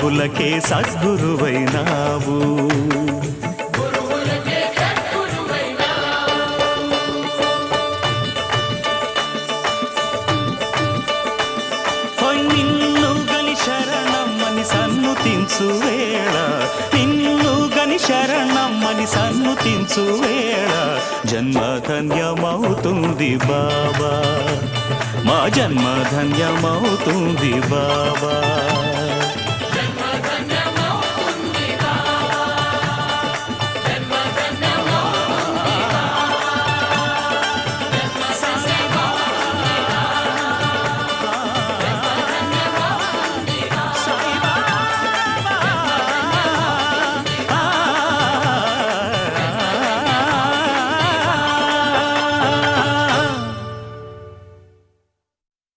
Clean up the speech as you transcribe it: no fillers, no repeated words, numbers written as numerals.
గురువులకే సద్గురువైనావు. నిన్ను గని శరణమ్మని సన్నుతించు వేళ, నిన్ను గని శరణమ్మని సన్నుతించు వేళ జన్మ ధన్యమవుతుంది బాబా, మా జన్మ ధన్యమవుతుంది బాబా.